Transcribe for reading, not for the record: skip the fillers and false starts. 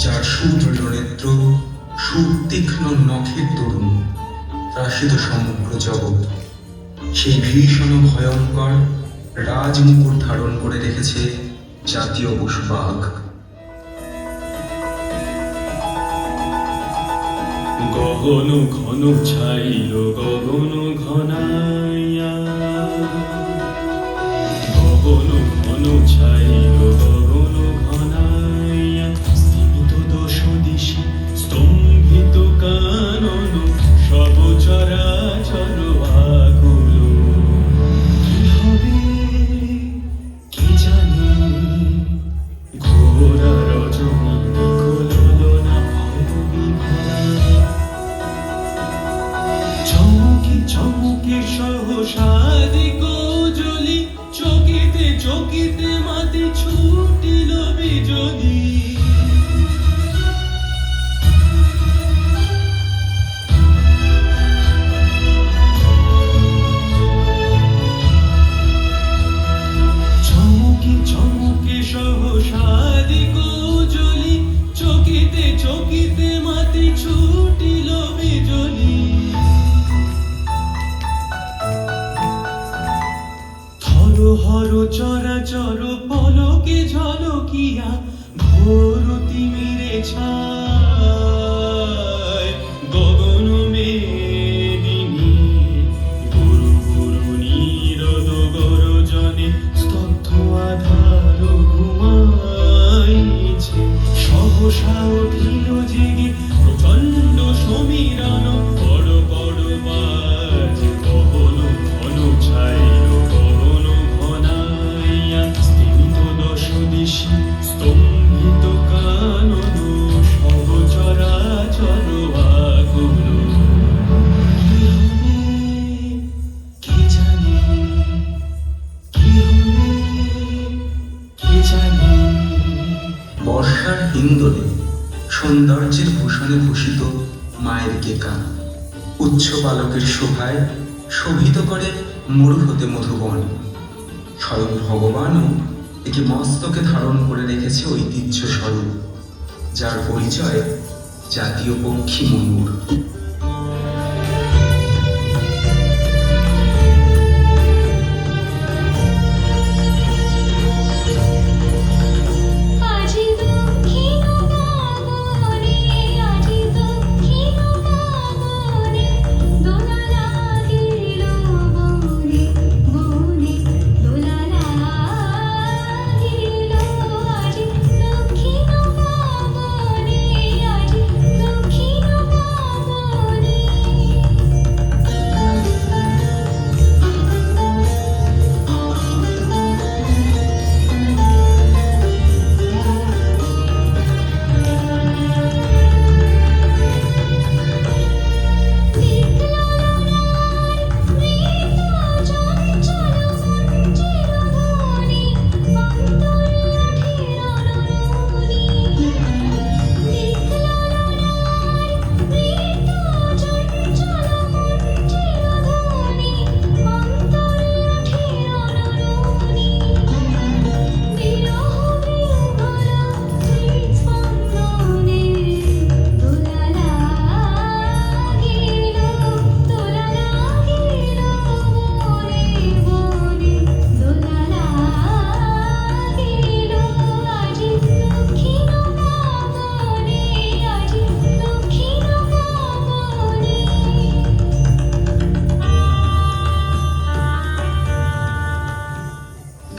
যার সুদৃঢ় নেত্র, সুতীক্ষ্ণ নখের তরুণ ত্রাসিত সমগ্র জগৎ, সেই ভীষণ ভয়ঙ্কর রাজমুকুট ধারণ করে রেখেছে জাতীয় পশু বাঘ। গগন ঘন ছাইল গগন ঘনাইয়া, গগন ঘন ছাইল গগন ঘনাইয়া, স্থিমিত দশ দিশি স্তম্ভিত কানন, সব চরাচর আকুল। কি হবে কে জানে, ঘোরা রজনী কলনা ভয় বিভরা। চমকে চমকে সহসাদি গোজলি, চকিতে চকিতে মাতি ছুটিল বিজলি। চমকে চমকে সহসাদি গোজলি, চকিতে চকিতে মাতি ছুটিল বিজলি। হর চরাচর পলকে ঝলকিয়া, ঘোর তিমিরে ছায় গগন মেদিনী। গুরু গুরু নীরদ গরজনে স্তব্ধ আধার ঘুমাইছে। সহসা উঠিল জেগে প্রচণ্ড সমীরণ, বড় বড় বাজ গগন ঘন ছাইল গগন ঘনাইয়া, স্থিমিত দশ দিশি স্তম্ভিত কানন, সব চরাচর আকুল। কি হবে কে জানে, কি হবে কে জানে। বর্ষার হিন্দোলে সৌন্দর্যের ভূষণে ভূষিত মায়ের কেকা, উচ্চ পালকের শোভায় শোভিত করে মরু হতে মধুবন। স্বয়ং ভগবানও একে মস্তকে ধারণ করে রেখেছে ঐতিহ্য স্বরূপ, যার পরিচয় জাতীয় পক্ষী ময়ূর।